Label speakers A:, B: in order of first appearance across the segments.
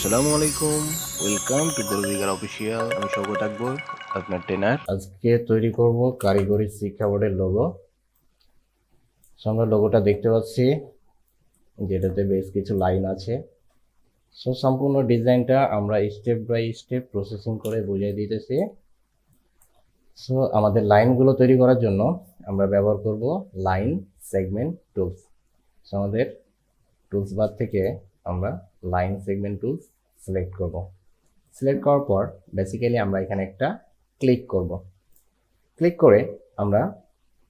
A: আসসালামু আলাইকুম, welcome to গ্রোবিগার official. আমি স্বাগত আকবর, আপনার ট্রেনার।
B: আজকে তৈরি করব কারিগরি শিক্ষা বোর্ডের লোগো। আমরা লোগোটা দেখতে পাচ্ছি, যেটাতে বেশ কিছু লাইন আছে। সম্পূর্ণ ডিজাইনটা আমরা স্টেপ বাই স্টেপ প্রসেসিং করে বুঝিয়ে দিতেছি। আমাদের লাইনগুলো তৈরি করার জন্য আমরা ব্যবহার করব লাইন সেগমেন্ট টুলস। আমাদের টুলস বার থেকে আমরা লাইন সেগমেন্ট টুলস সিলেক্ট করব। সিলেক্ট করার পর বেসিক্যালি আমরা এখানে একটা ক্লিক করব। ক্লিক করে আমরা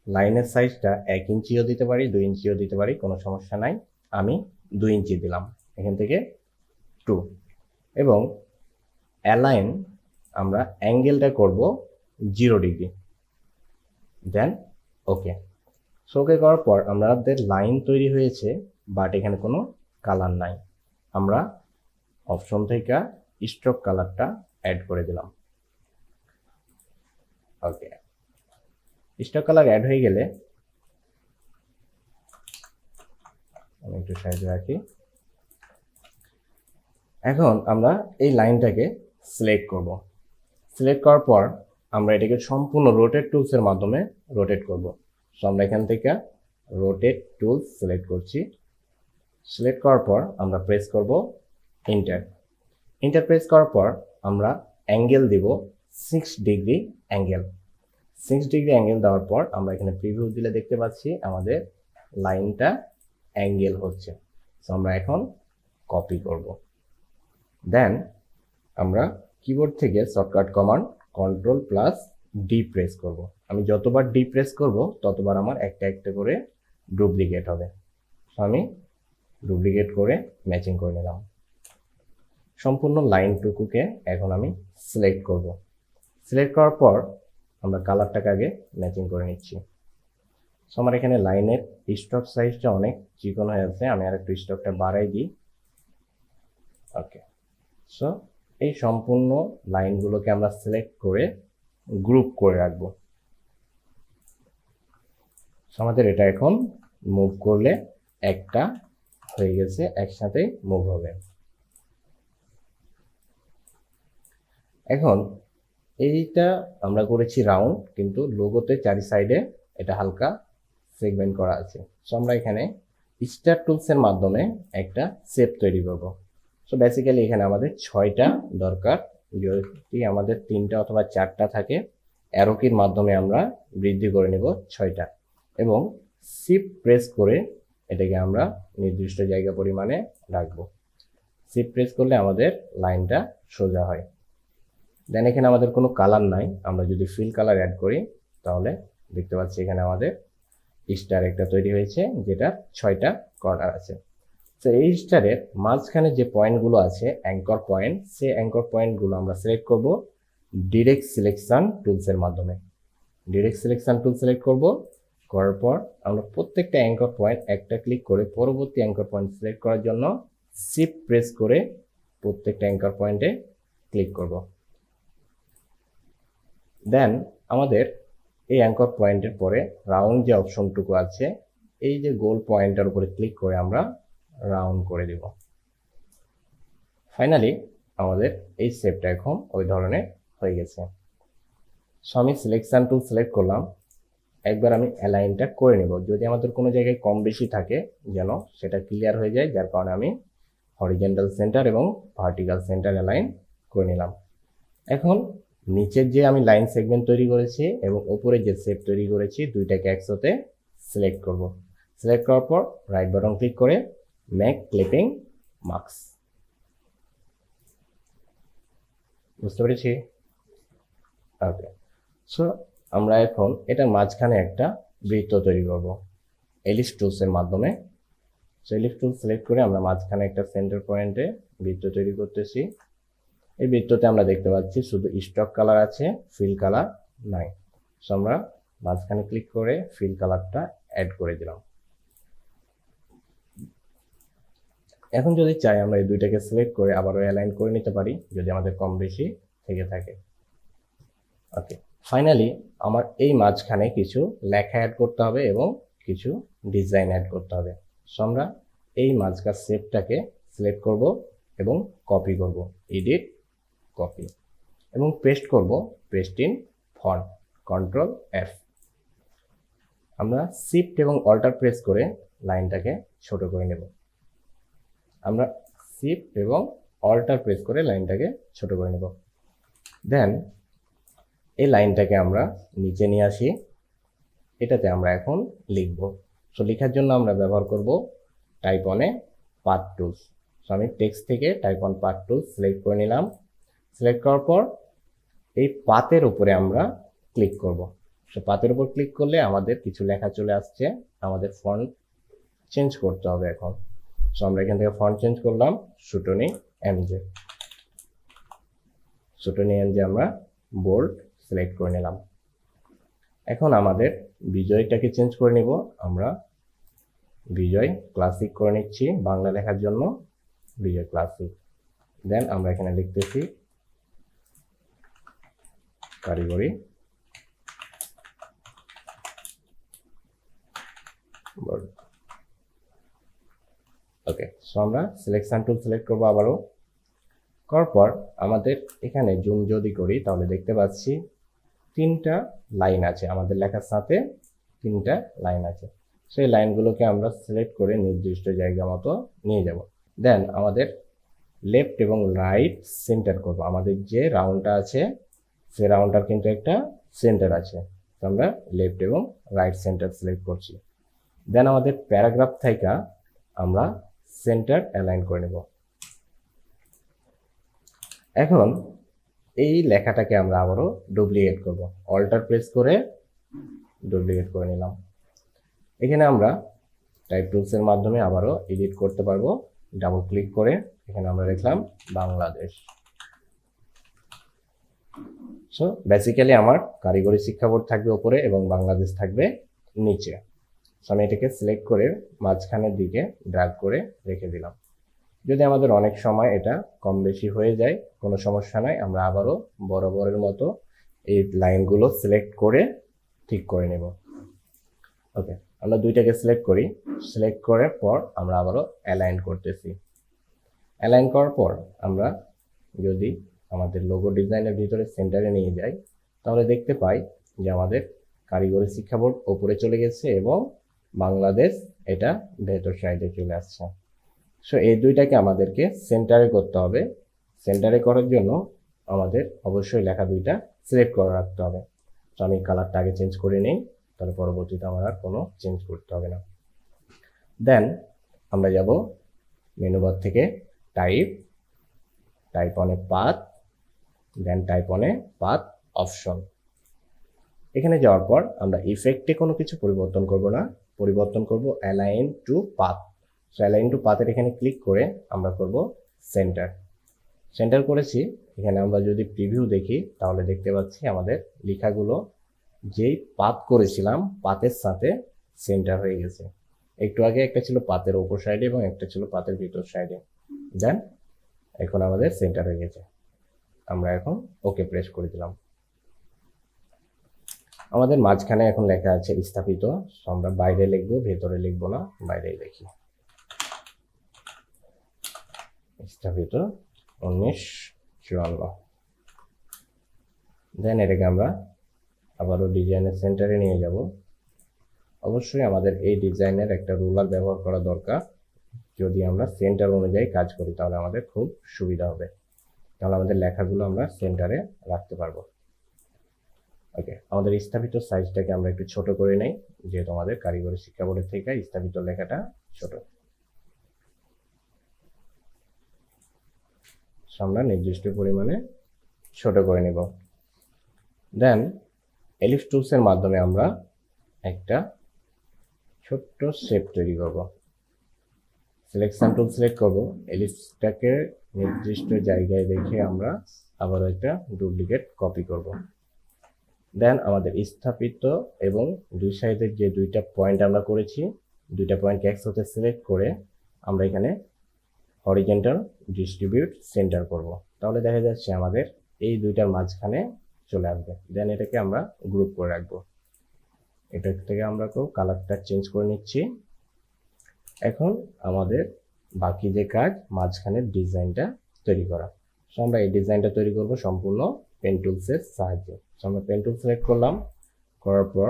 B: লাইনের সাইজটা 1 ইঞ্চিও দিতে পারি, 2 ইঞ্চিও দিতে পারি, কোনো সমস্যা নাই। আমি 2 ইঞ্চি দিলাম, এখান থেকে 2। এবং অ্যালাইন আমরা অ্যাঙ্গেলটা করব 0 ডিগ্রি, দেন ওকে। ওকে করার পর আমাদের লাইন তৈরি হয়েছে, বাট এখানে কোনো কালার নাই। আমরা অপশন থেকে স্ট্রোক কালারটা অ্যাড করে দিলাম। ওকে, স্ট্রোক কালার অ্যাড হয়ে গেলে আমি একটু সাইডে রাখি। এখন আমরা এই লাইনটাকে সিলেক্ট করব। সিলেক্ট করার পর আমরা এটাকে সম্পূর্ণ রোটেট টুলসের মাধ্যমে রোটেট করব। আমরা এখান থেকে রোটেট টুলস সিলেক্ট করছি। সিলেক্ট করার পর আমরা প্রেস করব এন্টার। এন্টার প্রেস করার পর আমরা অ্যাঙ্গেল দিব 6 ডিগ্রি অ্যাঙ্গেল। 6 ডিগ্রি অ্যাঙ্গেল দেওয়ার পর আমরা এখানে প্রিভিউ দিলে দেখতে পাচ্ছি আমাদের লাইনটা অ্যাঙ্গেল হচ্ছে। আমরা এখন কপি করব। দেন আমরা কিবোর্ড থেকে শর্টকাট কমান্ড Ctrl+D প্রেস করব। আমি যতবার ডি প্রেস করব ততবার আমার একটা একটা করে ডুপ্লিকেট হবে। আমি ডুপ্লিকেট করে ম্যাচিং করে নিলাম। সম্পূর্ণ লাইনটুকুকে এখন আমি সিলেক্ট করব। সিলেক্ট করার পর আমরা কালারটাকে আগে ম্যাচিং করে নিচ্ছি। আমার এখানে লাইনের স্ট্রোক সাইজটা অনেক চিকন হয়ে আছে, আমি আর একটু স্ট্রোকটা বাড়াই দিই। ওকে, এই সম্পূর্ণ লাইনগুলোকে আমরা সিলেক্ট করে গ্রুপ করে রাখবো। আমাদের এটা এখন মুভ করলে একটা হয়ে গেছে, একসাথে মুভ হবে। এখন এইটা আমরা করেছি রাউন্ড, কিন্তু লোগোতে চারি সাইডে এটা হালকা সেগমেন্ট করা আছে। আমরা এখানে স্টার টুলসের মাধ্যমে একটা শেপ তৈরি করব। বেসিক্যালি এখানে আমাদের 6টা দরকার। যদি আমাদের 3টা অথবা 4টা থাকে, অ্যারো কির মাধ্যমে আমরা বৃদ্ধি করে নেব 6টা, এবং শিফট প্রেস করে এটাকে আমরা নির্দিষ্ট জায়গা পরিমাণে রাখবো। শিফট প্রেস করলে আমাদের লাইনটা সোজা হয়। দেন এখানে আমাদের কোনো কালার নাই, আমরা যদি ফিল কালার অ্যাড করি তাহলে দেখতে পাচ্ছি এখানে আমাদের স্টার একটা তৈরি হয়েছে, যেটা 6টা কর্নার আছে। এই স্টারের মাঝখানে যে পয়েন্টগুলো আছে অ্যাঙ্কর পয়েন্ট, সেই অ্যাঙ্কর পয়েন্টগুলো আমরা সিলেক্ট করব ডিরেক্ট সিলেকশন টুলসের মাধ্যমে। ডিরেক্ট সিলেকশন টুল সিলেক্ট করব, করার পর আমরা প্রত্যেকটা অ্যাঙ্কর পয়েন্ট একটা ক্লিক করে পরবর্তী অ্যাঙ্কর পয়েন্ট সিলেক্ট করার জন্য শিফট প্রেস করে প্রত্যেকটা অ্যাঙ্কর পয়েন্টে ক্লিক করব। দেন আমাদের এই অ্যাঙ্কর পয়েন্টের পরে রাউন্ড যে অপশনটুকু আছে, এই যে গোল পয়েন্টের উপরে ক্লিক করে আমরা রাউন্ড করে দেব। ফাইনালি আমাদের এই শেপটা এখন ওই ধরনের হয়ে গেছে। আমি সিলেকশন টুল সিলেক্ট করলাম, একবার আমি অ্যালাইনটা করে নেব। যদি আমাদের কোনো জায়গায় কম বেশি থাকে যেন সেটা ক্লিয়ার হয়ে যায়, যার কারণে আমি হরিজন্টাল সেন্টার এবং ভার্টিক্যাল সেন্টার অ্যালাইন করে নিলাম। এখন নিচের যে আমি লাইন সেগমেন্ট তৈরি করেছি এবং উপরে যে শেপ তৈরি করেছি, দুইটাকে একসাথে সিলেক্ট করব। সিলেক্ট করার পর রাইট বাটন ক্লিক করে মেক ক্লিপিং মার্কস। বুঝতে পেরেছি? ওকে, আমরা এখন এটার মাঝখানে একটা বৃত্ত তৈরি করব এলিপস টুলসের মাধ্যমে। এলিপস টুল সিলেক্ট করে আমরা মাঝখানে একটা সেন্টার পয়েন্টে বৃত্ত তৈরি করতেছি। এই বৃত্ততে আমরা দেখতে পাচ্ছি শুধু স্ট্রোক কালার আছে, ফিল কালার নাই। আমরা মাঝখানে ক্লিক করে ফিল কালারটা অ্যাড করে দিলাম। এখন যদি চাই আমরা এই দুইটাকে সিলেক্ট করে আবারও অ্যালাইন করে নিতে পারি, যদি আমাদের কম বেশি থেকে থাকে। ওকে, ফাইনালি আমার এই মাঝখানে কিছু লেখা অ্যাড করতে হবে এবং কিছু ডিজাইন অ্যাড করতে হবে। আমরা এই মাঝখান শেপটাকে সিলেক্ট করব এবং কপি করব, এডিট কপি, এবং পেস্ট করব, paste in font, control F. আমরা শিফট এবং অল্টার প্রেস করে লাইনটাকে ছোট করে নেব। আমরা শিফট এবং অল্টার প্রেস করে লাইনটাকে ছোট করে নেব। দেন এই লাইনটাকে আমরা নিচে নিয়ে আসি, এটাতে আমরা এখন লিখব। সো লেখার জন্য আমরা ব্যবহার করব টাইপ অনে পাথ টুলস। সো আমি টেক্সট থেকে type on path tools select করে নিলাম। সিলেক্ট করার পর এই পাতের উপরে আমরা ক্লিক করব। সো পাতের উপর ক্লিক করলে আমাদের কিছু লেখা চলে আসছে, আমাদের ফন্ট চেঞ্জ করতে হবে এখন। সো আমরা এখান থেকে ফন্ট চেঞ্জ করলাম, শুটনি এমজে। শুটনি এমজে আমরা বোল্ড সিলেক্ট করে নিলাম। এখন আমাদের বিজয়টাকে চেঞ্জ করে নিব, আমরা বিজয় ক্লাসিক করে নিচ্ছি বাংলা লেখার জন্য, বিজয় ক্লাসিক। দেন আমরা এখানে লিখতেছি কারিগরি বোর্ড। ওকে, সো আমরা সিলেকশন টুল সিলেক্ট করবো আবারও। করার পর আমাদের এখানে জুম যদি করি তাহলে দেখতে পাচ্ছি 3টা লাইন আছে, আমাদের লেখার সাথে 3টা লাইন আছে। সেই লাইনগুলোকে আমরা সিলেক্ট করে নির্দিষ্ট জায়গা মতো নিয়ে যাব। দেন আমাদের লেফট এবং রাইট সেন্টার করব। আমাদের যে রাউন্ডটা আছে সে রাউন্ডটার কিন্তু একটা সেন্টার আছে, তো আমরা লেফট এবং রাইট সেন্টার সিলেক্ট করছি। দেন আমাদের প্যারাগ্রাফ থেকে আমরা সেন্টার অ্যালাইন করে নেব। এখন এই লেখাটাকে আমরা আবারও ডুপ্লিকেট করব, অল্টার প্রেস করে ডুপ্লিকেট করে নিলাম। এখানে আমরা টাইপ টুলসের মাধ্যমে আবারও এডিট করতে পারবো। ডাবল ক্লিক করে এখানে আমরা লিখলাম বাংলাদেশ। সো বেসিক্যালি আমার কারিগরি শিক্ষা বোর্ড থাকবে উপরে এবং বাংলাদেশ থাকবে নিচে। সো আমি এটাকে সিলেক্ট করে মাঝখানের দিকে ড্র্যাগ করে রেখে দিলাম। যদি আমাদের অনেক সময় এটা কম বেশি হয়ে যায়, কোনো সমস্যা নাই, আমরা আবারও বরাবরের মতো এই লাইনগুলো সিলেক্ট করে ঠিক করে নেব। ওকে, আমরা দুইটাকে সিলেক্ট করি, সিলেক্ট করার পর আমরা আবারও অ্যালাইন করতেছি। অ্যালাইন করার পর আমরা যদি আমাদের লোগো ডিজাইনের ভিতরে সেন্টারে নিয়ে যাই তাহলে দেখতে পাই যে আমাদের কারিগরি শিক্ষা বোর্ড ওপরে চলে গেছে এবং বাংলাদেশ এটা ভেতর সাইডে চলে আসছে। সো এই দুইটাকে আমাদেরকে সেন্টারে করতে হবে। সেন্টারে করার জন্য আমাদের অবশ্যই লেখা দুইটা সিলেক্ট করে রাখতে হবে। তো আমি কালারটা আগে চেঞ্জ করে নিই, তাহলে পরবর্তীতে আমার আর কোনো চেঞ্জ করতে হবে না। দেন আমরা যাব মেনু বার থেকে টাইপ, টাইপ অনে পাথ, দেন টাইপ অনে পাথ অপশন। এখানে যাওয়ার পর আমরা ইফেক্টে কোনো কিছু পরিবর্তন করব না, পরিবর্তন করব align two path. So align two পাথের এখানে ক্লিক করে আমরা করব সেন্টার। সেন্টার করেছি। এখানে আমরা যদি প্রিভিউ দেখি তাহলে দেখতে পাচ্ছি আমাদের লেখাগুলো যেই পাথ করেছিলাম পাথের সাথে সেন্টার হয়ে গেছে। একটু আগে একটা ছিল পাথের উপর সাইডে এবং একটা ছিল পাথের ভিতর সাইডে। দেন এখন আমাদের সেন্টার হয়ে গেছে। আমরা এখন ওকে প্রেস করে দিলাম। আমাদের মাঝখানে এখন লেখা আছে স্থাপিত। আমরা বাইরে লিখবো, ভেতরে লিখবো না, বাইরেই লিখি স্থাপিত 1954। দেন এটাকে আমরা আবারও ডিজাইনের সেন্টারে নিয়ে যাব। অবশ্যই আমাদের এই ডিজাইনের একটা রুলার ব্যবহার করা দরকার। যদি আমরা সেন্টার অনুযায়ী কাজ করি তাহলে আমাদের খুব সুবিধা হবে, তাহলে আমাদের লেখাগুলো আমরা সেন্টারে রাখতে পারবো। ওকে, আমাদের স্থাপিত সাইজটাকে আমরা একটু ছোট করে নেই, যেহেতু আমাদের কারিগরি শিক্ষা বোর্ডের থেকে স্থাপিত লেখাটা ছোট। আমরা নির্দিষ্ট পরিমাণে ছোট করে নিব। দেন এলিপস টুলসের মাধ্যমে আমরা একটা ছোট্ট শেপ তৈরি করব। সিলেকশন টুল সিলেক্ট করব, এলিপসটাকে নির্দিষ্ট জায়গায় রেখে আমরা আবার একটা ডুপ্লিকেট কপি করব। দেন আমাদের স্থাপিত এবং দুই সাইডের যে দুইটা পয়েন্ট আমরা করেছি, দুইটা পয়েন্টকে একসাথে সিলেক্ট করে আমরা এখানে হরিজন্টাল ডিস্ট্রিবিউট সেন্টার করব। তাহলে দেখা যাচ্ছে আমাদের এই দুইটার মাঝখানে চলে আসবে। দেন এটাকে আমরা গ্রুপ করে রাখবো। এটা থেকে আমরা কালারটা চেঞ্জ করে নিচ্ছি। এখন আমাদের বাকি যে কাজ মাঝখানের ডিজাইনটা তৈরি করা। সো আমরা এই ডিজাইনটা তৈরি করব সম্পূর্ণ পেন টুলসের সাহায্যে। সো আমরা পেন টুল সিলেক্ট করলাম, করার পর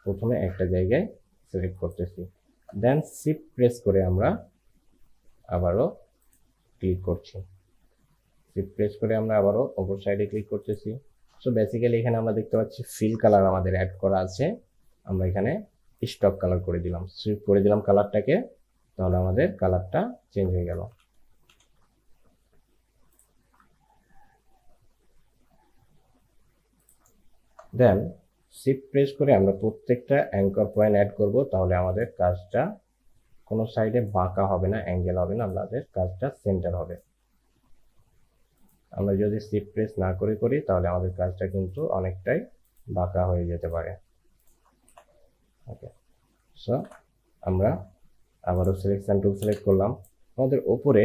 B: প্রথমে একটা জায়গায় সিলেক্ট করতেছি, দেন শিফট প্রেস করে আমরা আবারও ক্লিক করছি, শিফট প্রেস করে আমরা আবারও অপর সাইডে ক্লিক করতেছি। সো বেসিক্যালি এখানে আমরা দেখতে পাচ্ছি ফিল কালার আমাদের অ্যাড করা আছে, আমরা এখানে স্টক কালার করে দিলাম, সুইপ করে দিলাম কালারটাকে, তাহলে আমাদের কালারটা চেঞ্জ হয়ে গেল। দেন শিফট প্রেস করে আমরা প্রত্যেকটা অ্যাঙ্কর পয়েন্ট অ্যাড করব, তাহলে আমাদের কাজটা কোনো সাইডে বাঁকা হবে না, অ্যাঙ্গেল হবে না, আমাদের কাজটা সেন্টার হবে। আমরা যদি শিফট প্রেস না করে করি তাহলে আমাদের কাজটা কিন্তু অনেকটাই বাঁকা হয়ে যেতে পারে। ওকে, সো আমরা আবারও সিলেকশন টুল সিলেক্ট করলাম, আমাদের ওপরে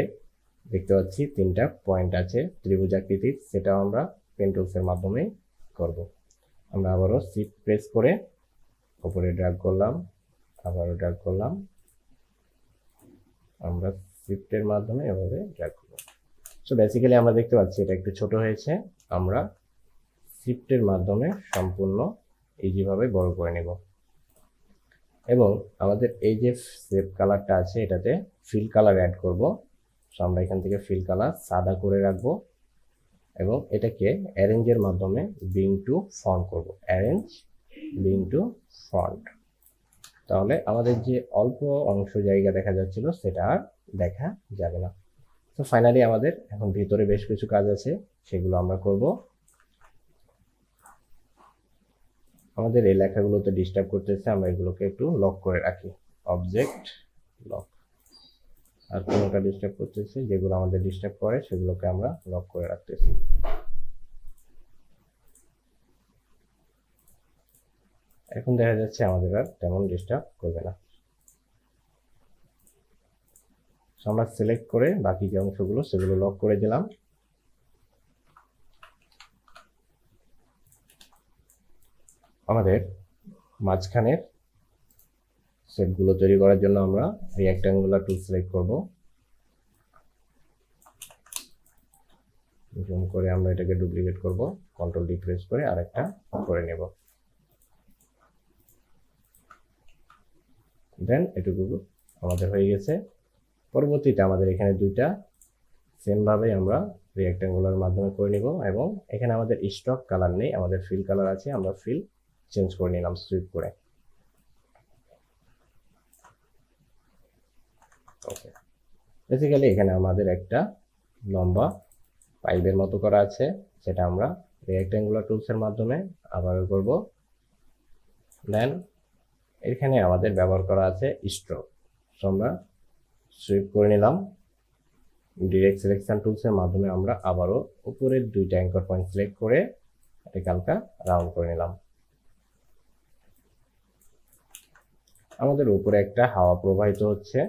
B: দেখতে পাচ্ছি তিনটা পয়েন্ট আছে ত্রিভুজাকৃতির, সেটাও আমরা পেন টুলসের মাধ্যমে করব। আমরা আবারও শিফট প্রেস করে ওপরে ড্র্যাগ করলাম, আবারও ড্র্যাগ করলাম, আমরা শিফটের মাধ্যমে এভাবে ড্র্যাগ করব। সো বেসিক্যালি আমরা দেখতে পাচ্ছি এটা একটু ছোট হয়েছে, আমরা শিফটের মাধ্যমে সম্পূর্ণ ইজিভাবে বড় করে নেব। এবং আমাদের এই যে শেপ কালারটা আছে এটাতে ফিল কালার অ্যাড করব। সো আমরা এখান থেকে ফিল কালার সাদা করে রাখবো এবং এটাকে অ্যারেঞ্জের মাধ্যমে ব্রিং টু ফন্ট করব, অ্যারেঞ্জ ব্রিং টু ফন্ট। তাহলে আমাদের যে অল্প অংশ জায়গা দেখা যাচ্ছিল সেটা আর দেখা যাবে না। তো ফাইনালি আমাদের এখন ভিতরে বেশ কিছু কাজ আছে, সেগুলো আমরা করব। আমাদের এই লেখাগুলোতে ডিস্টার্ব করতেছে, আমরা এগুলোকে একটু লক করে রাখি, অবজেক্ট লক। আর কোনোটা ডিস্টার্ব করতেছে, যেগুলো আমাদের ডিস্টার্ব করে সেগুলোকে আমরা লক করে রাখতেছি। এখন দেখা যাচ্ছে আমাদের আর তেমন ডিস্টার্ব করবে না। আমরা সিলেক্ট করে বাকি যে অংশগুলো সেগুলো লক করে দিলাম। আমাদের মাঝখানের সেটগুলো তৈরি করার জন্য আমরা রেক্ট্যাঙ্গুলার টুল সিলেক্ট করব, জুম করে আমরা এটাকে ডুপ্লিকেট করব, কন্ট্রোল ডি প্রেস করে আরেকটা করে নেব। দেন এটুকু আমাদের হয়ে গেছে। পরবর্তীতে আমাদের এখানে দুইটা সেম ভাবে আমরা রেক্ট্যাঙ্গুলার মাধ্যমে করে নিব এবং এখানে আমাদের স্টক কালার নেই, আমাদের ফিল কালার আছে, আমরা ফিল চেঞ্জ করে নিলাম সুইপ করে। ওকে, বেসিক্যালি এখানে আমাদের একটা লম্বা পাইপের মতো করা আছে, সেটা আমরা রেক্ট্যাঙ্গুলার টুলসের মাধ্যমে আবার করব। দেন এখানে আমাদের ব্যবহার করা আছে স্ট্রোক, সো আমরা সুইপ করে নিলাম, ডিরেক্ট সিলেকশন টুলসের মাধ্যমে আমরা আবারও উপরের দুইটা অ্যাঙ্কর পয়েন্ট সিলেক্ট করে এটাকে হালকা রাউন্ড করে নিলাম। আমাদের উপরে একটা হাওয়া প্রবাহিত হচ্ছে,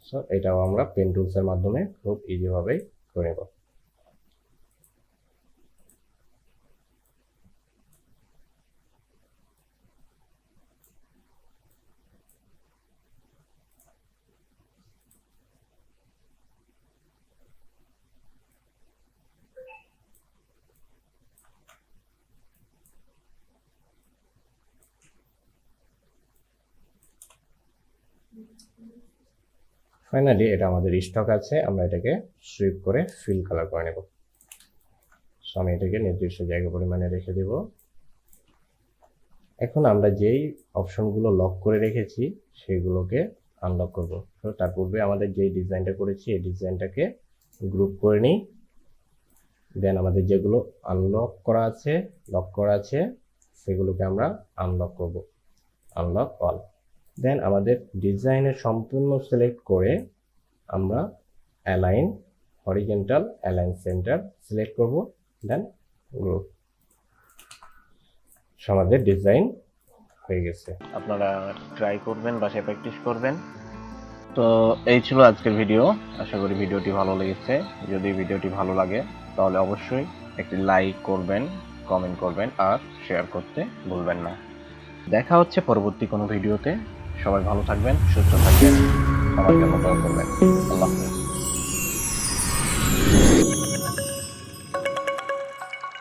B: সো এটাও আমরা পেন টুলসের মাধ্যমে খুব ইজিভাবেই করে নেব। ফাইনালি এটা আমাদের স্টক আছে, আমরা এটাকে সুইপ করে ফিল কালার করে নেব। সো আমি এটাকে নির্দিষ্ট জায়গা পরিমাণে রেখে দেব। এখন আমরা যেই অপশনগুলো লক করে রেখেছি সেগুলোকে আনলক করব। তো তার পূর্বে আমাদের যেই ডিজাইনটা করেছি এই ডিজাইনটাকে গ্রুপ করে নিই। দেন আমাদের যেগুলো আনলক করা আছে, লক করা আছে, সেগুলোকে আমরা আনলক করব, আনলক অল। দেন আমাদের ডিজাইনের সম্পূর্ণ সিলেক্ট করে আমরা align horizontal, align centre select করব, দেন গ্রুপ। আমাদের ডিজাইন হয়ে গেছে।
A: আপনারা ট্রাই করবেন, বাসায় প্র্যাকটিস করবেন। তো এই ছিল আজকের ভিডিও, আশা করি ভিডিওটি ভালো লেগেছে। যদি ভিডিওটি ভালো লাগে তাহলে অবশ্যই একটি লাইক করবেন, কমেন্ট করবেন আর শেয়ার করতে ভুলবেন না। দেখা হচ্ছে পরবর্তী কোনো ভিডিওতে। সবাই ভালো থাকবেন, সুস্থ থাকবেন। আমার জন্য দোয়া করবেন। আল্লাহ হাফেজ।